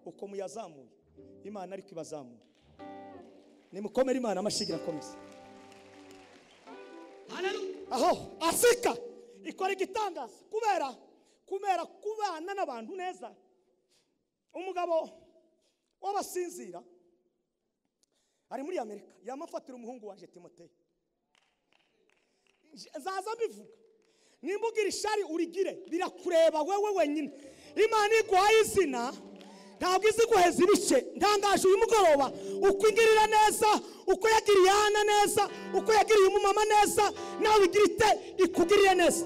uko muyazamuye Imana ariko ibazamuye. Nimukomere Imana amashigira komeza. Haleluya. Aho asika ikora igitangaza kubera kubana n'abantu neza. Umugabo w'abasinzira ari muri Amerika, yamafatira umuhungu wanje Timoteyo. Zaza bivuga nimbugira ishari urigire, birakureba wewe wenyine. Imana iguhaye izina ntabwo izi guheza ibice. Ndangaje uyu mugoroba uko ingirira neza, uko yagiriye Hana neza, uko yagiriye umumama neza, nawe igirite ikugiriye neza.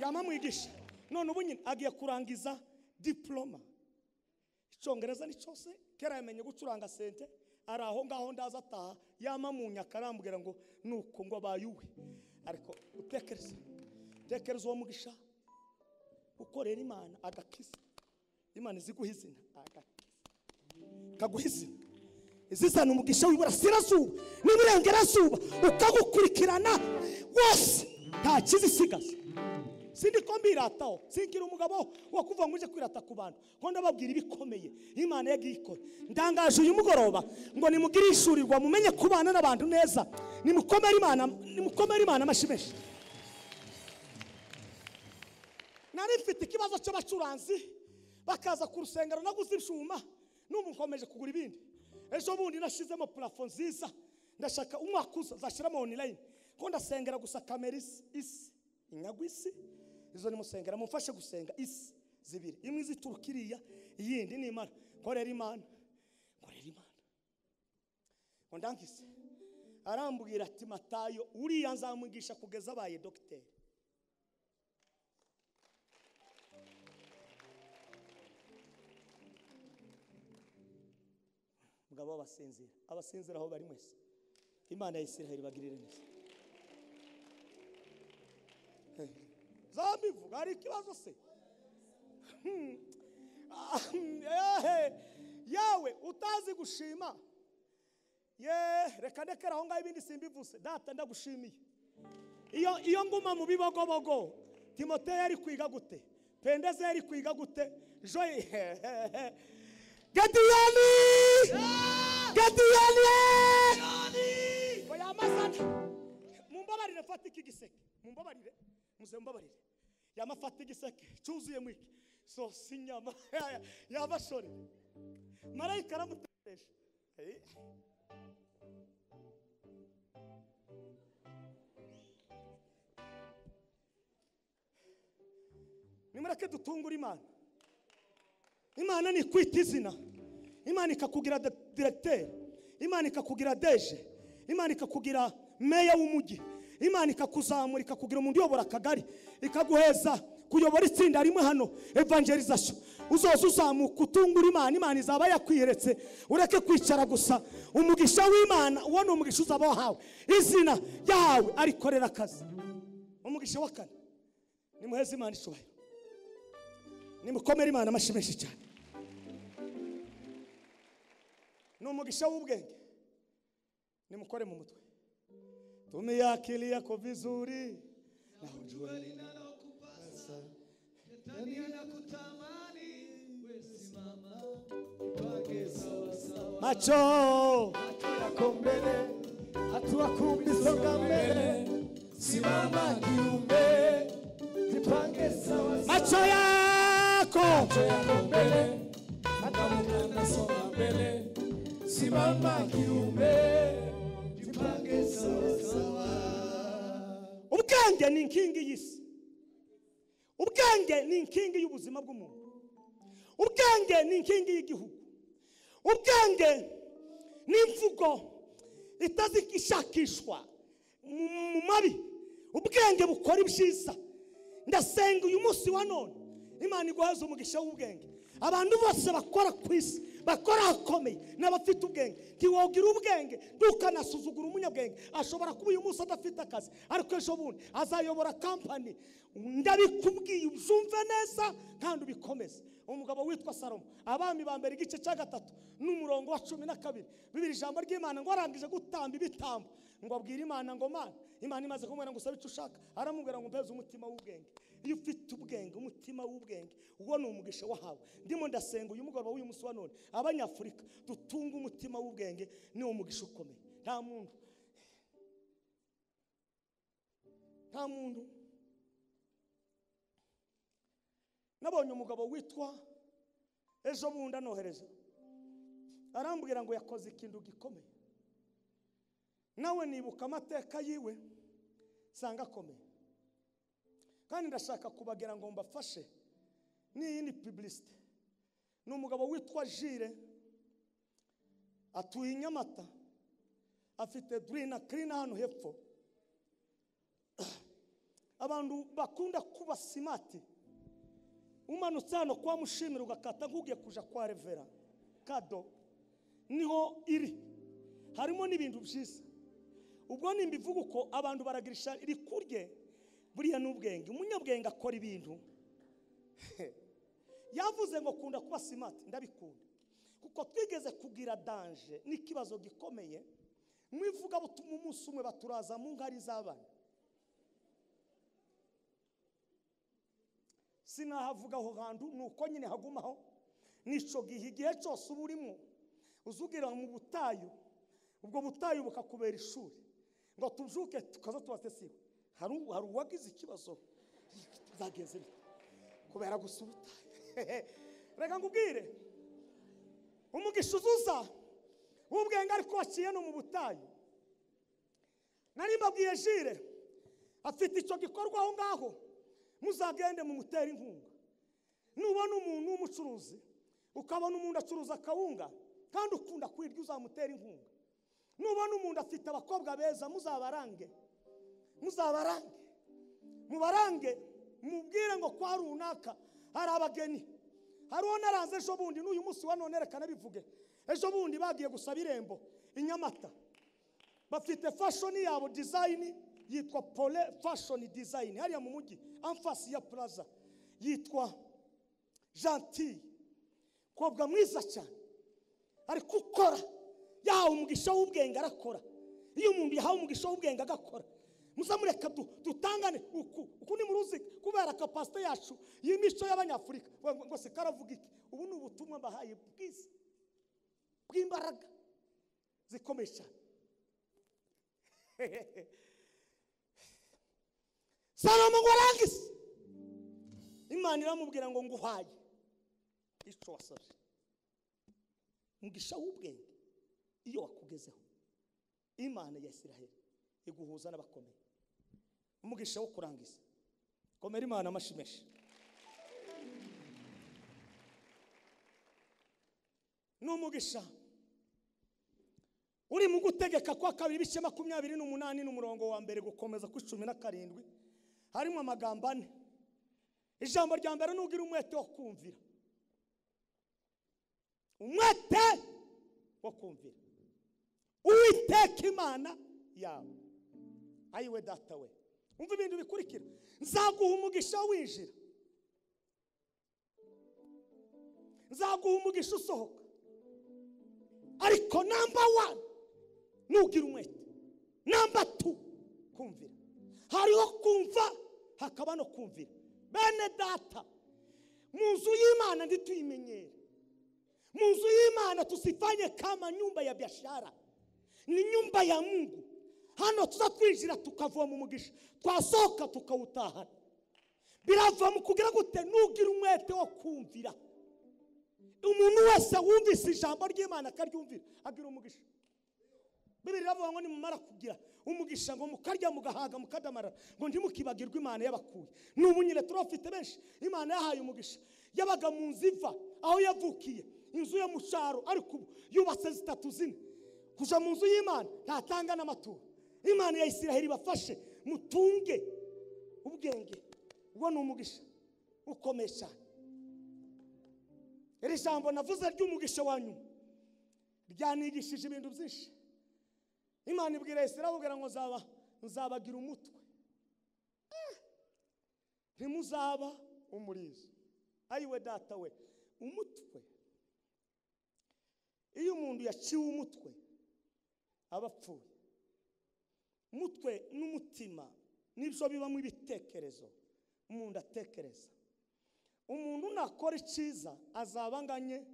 Yamamwigisha none ubu nyine agiye kurangiza diploma. Icyongereza ni cyose, kera yamenye gucuranga sente, ari aho ngaho ndaza ataha yamamunya akarambwira ngo nuko ngo bayuwe. Ariko utekereza uwo mugisha ukorera Imana agakiza. Imana iziguha izina agakiza, kaguha izina izizana umugisha w'iburasirazuba n'iburengerazuba ukagukurikirana wose, nta kizisigaza. Sindi ko mbirataho, singira umugabo wo kuva ngo uje kwirata ku bantu, ngo ndababwira ibikomeye Imana yagiye ikora. Ndangaje uyu mugoroba ngo nimugire ishurirwa, mumenye kubana n'abantu neza, nimukomere Imana amashimeshi. Nari mfite ikibazo cy'abacuranzi bakaza ku rusengero, naguze ibyuma n'ubu nkomeje kugura ibindi. Ejo bundi nashizemo plafond nziza, ndashaka umwaka uza zashiramo online, ko ndasengera gusa kamera isi inyagwisi. Izo nimusengera mumfashe gusenga isi zibiri, imwe ziturukiriya, iyindi ni Imana. Korera Imana ndangise. Arambwira ati Matayo, uriya nzamwigisha kugeza abaye docteur. Mugabo abasinzira aho bari mwese, Imana ya Isiraheli bagirire neza. Zambivuga hari ikibazo se? Yawe utazi gushima, reka ndekera aho ngaho ibindi simbivuze. Data ndagushimiye iyo nguma mu bibogobogo. Timoteyo yari kwiga gute? Pendeze yari kwiga gute? Joy Gadiyani oya masana mumbabarire, fata iki giseke, mumbabarire muze mumbabarire. Yamafata igiseke cyuzuye mwiki so sinyama yabashore marayika aramuteresha. Nimureke dutungura Imana. Imana ni kwita izina. Imana ikakugira directeur, Imana ikakugira deje, Imana ikakugira meya w'umujyi, Imana ikakuzamura ikakugira umuntu uyobora akagari, ikaguheza kuyobora itsinda rimwe hano evangelization. Uzoza uzamuka utungura Imana, Imana izaba yakwiyeretse. Ureke kwicara gusa. Umugisha w'Imana uwo ni umugisha uzaba wahawe, izina yahawe arikorera akazi. Umugisha wa kane, nimuheze Imana ishobora, nimukomere Imana amashimeshi cyane. N'umugisha w'ubwenge, nimukore mu mutwe. Tumia akili yako vizuri na ujue linalokupasa. Shetani anakutamani, wewe simama upange sawa sawa. Macho yako mbele, hatua 10 songa mbele. Simama kiumbe, jipange sawa sawa. Macho yako mbele, hata mkanda songa mbele. Simama kiumbe, jipange sawa sawa. Ubwenge ni inkingi y'isi. Ubwenge ni inkingi y'ubuzima bw'umuntu. Ubwenge ni inkingi y'igihugu. Ubwenge ni imvugo itazikishakishwa mu mabi. Ubwenge bukora ibyiza. Ndasenga uyu munsi wa none Imana iguhaze umugisha w'ubwenge. Abantu bose bakora ku isi bakora akomeye n'abafite ubwenge. Ntiwogira ubwenge ntukanasuzugura umunyabwenge. Ashobora kuba uyu munsi adafite akazi, ariko ejo bundi azayobora company. Ndabikubwiye uzumve neza kandi ubikomeze. Umugabo witwa Salomo, Abami ba mbere igice cya 3 n'umurongo wa 12, Bibiri ijambo ry'Imana ngo arangije gutamba ibitambo ngo abwira Imana ngo Mana, Imana imaze kumwera ngo usabe icyo ushaka, aramubwira ngo mpeze umutima w'ubwenge. Iyo ufite ubwenge, umutima w'ubwenge, uwo ni umugisha wahawe. Ndimo ndasenga uyu mugoroba w'uyu munsi wa none Abanyafurika dutunga umutima w'ubwenge, ni umugisha ukomeye. Nta muntu nta muntu. Nabonye umugabo witwa ejo bundi anohereza arambwira ngo yakoze ikintu gikomeye, nawe nibuka amateka yiwe sanga akomeye, kandi ndashaka kubagira ngo mbafashe n'iyindi publicity. Ni umugabo witwa Jire, atuye Nyamata, afite drina clean hano hepfo. Abantu bakunda kuba simati, umanutse hano kwa Mushimira ugakata nk'ugiye kuja kwa Revera Kado, niho iri, harimo n'ibintu byiza. Ubwo nimbivuga uko abantu baragirisha iri kurye buriya n'ubwenge. Umunyabwenge akora ibintu yavuze ngo kunda kuba simati, ndabikunda kuko twigeze kugira danger n'ikibazo gikomeye mwivuga butuma umunsi umwe baturaza mu ngari z'abana. Sinahavuga aho hantu nuko nyine hagumaho, nico gihe cyose uburimo uzugira mu butayu, ubwo butayu bukakubera ishuri ngo tujuke tukaza tubatesiwe. Hari uwagize ikibazo zagenze kubera gusubuta. Reka ngubwire umugisha uzuza ubwenge ariko waciye no mu butayu. Nari mbabwiye Jire afite icyo gikorwa aho ngaho, muzagende mu mutera inkunga. Nubona umuntu w'umucuruzi ukabona umuntu acuruza akawunga kandi ukunda kwirya, uzamutera inkunga. Nubona umuntu afite abakobwa beza, muzabarange mubarange, mubwire ngo kwa runaka hari abageni. Hariho naranze ejo bundi n'uyu munsi wa none reka nabivuge. Ejo bundi bagiye gusaba irembo i Nyamata, bafite fashion yabo design yitwa Pole Fashion Design, hariya mu mujyi amfasi ya plaza, yitwa Gentil, kobwa mwiza cyane, ari gukora yahawe umugisha w'ubwenge arakora. Iyo umuntu yahawe umugisha w'ubwenge agakora, muzamureka dutangane uku ni muruzi kubera capacity yacu y'imico y'Abanyafurika. Ngo se karavuga iki? Ubu ni ubutumwa mbahaye bwiza bw'imbaraga zikomeye cyane. Salomo ngo arangise, Imana iramubwira ngo nguhaye icyo wasabye, umugisha w'ubwenge. Iyo wakugezeho, Imana ya Isiraheli iguhuza n'abakomeye, umugisha wo kurangiza. Komera Imana amashimeshi. N'umugisha uri mu gutegeka kwa 2:28 n'umurongo wa mbere gukomeza ku 17 harimo amagambo ane. Ijambo rya mbere nugira umwete wo kumvira, umwete wo kumvira Uwiteka Imana yawe. Ayiwe data we, umva ibintu bikurikira. Nzaguha umugisha winjira, nzaguha umugisha usohoka, ariko number 1 nugira umwete, number 2 kumvira. Hariho kumva hakaba no kumvira. Bene data, mu nzu y'Imana ndituyimenyere. Mu nzu y'Imana tusifanye kama nyumba ya biashara, ni nyumba ya Mungu. Hano tuzatwinjira tukavoma mu mugisha, twasohoka tukawutahana. Birava mu kugira gute? Nugira umwete wo kumvira. Umuntu wese wumvise ijambo ry'Imana akaryumvira agira umugisha. Bibiri ravuga ngo nimumara kugira umugisha ngo mukarya mugahaga mukadamara ngo ntimukibagirwe Imana yabakuye. N'ubunyire turafite benshi Imana yahaye umugisha, yabaga mu nziva aho yavukiye, inzu yo mu cyaro, ariko yubatse zitatu zine. Kuja mu nzu y'Imana ntatanga n'amaturo. Imana ya Isiraheli bafashe mutunge ubwenge, uwo ni umugisha ukomeye cyane. Iri jambo navuze ry'umugisha wanyu ryanigishije ibintu byinshi. Imana ibwira Isiraheli ngo nzabagira umutwe, ntimuzaba umurizo. Ayiwe data we, umutwe. Iyo umuntu yaciwe umutwe abapfuye. Umutwe n'umutima nibyo bibamo ibitekerezo umuntu atekereza. Umuntu nakora icyiza azabanganye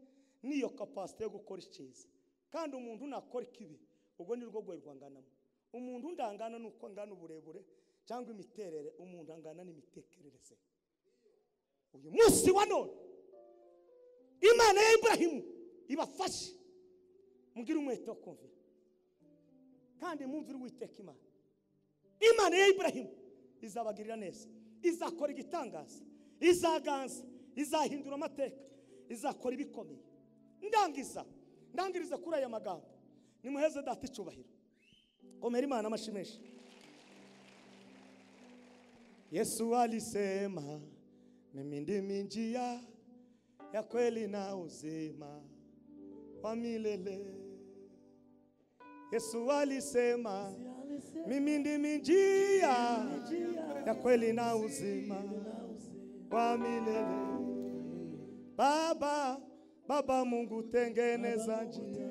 niyo capacity yo gukora icyiza, kandi umuntu nakora ikibi ubwo ni rwo rwanganamo. Umuntu ndangana nuko ngana uburebure cyangwa imiterere, umuntu angana n'imitekerereze. Uyu munsi wa none Imana ya Ibrahimu ibafashe mugire umwete wo kumvira kandi mwumvire Uwiteka Imana. Imana ya Ibrahimu izabagirira neza, izakora igitangaza, izaganza, izahindura amateka, izakora ibikomeye. Ndangiriza kuri aya magambo. Nimuheze data icubahiro. Komera Imana amashimeshi. Yesu alisema mimi ndimi njia ya kweli na uzima wa milele. Yesu alisema mimi ndimi njia ya kweli na uzima wa milele. Baba Mungu tengeneza njia.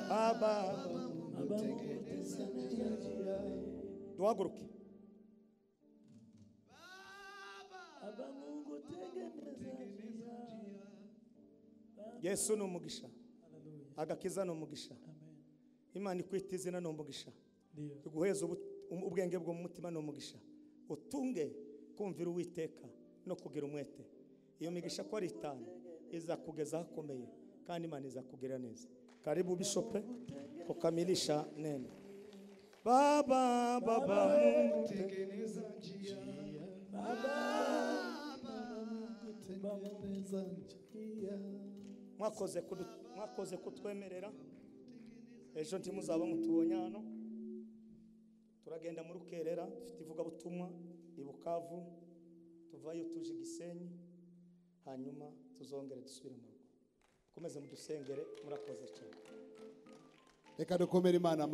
Baba tengeneza njia. Duhaguruke. Baba Mungu tengeneza njia. Yesu ni umugisha. Agakiza ni umugisha. Imana ikwita izina ni umugisha. Iguheza ubwenge bwo mu mutima ni umugisha. Utunge kumvira Uwiteka no kugira umwete. Iyo migisha ko ari 5 izakugeza hakomeye kandi Imana izakugirira neza. Karibu bishope ukamilisha neno. Baba Mungu tengeneza njia. Baba Mungu tengeneza njia. Mwakoze kutwemerera. Ejo ntimuzaba mutubonye hano. Turagenda mu Rukerera, dufite ivuga butumwa i Bukavu, tuvayo tuje Gisenyi, hanyuma tuzongere dusubire mu rugo. Komeze mudusengere, murakoze cyane. Reka dukomere Imana.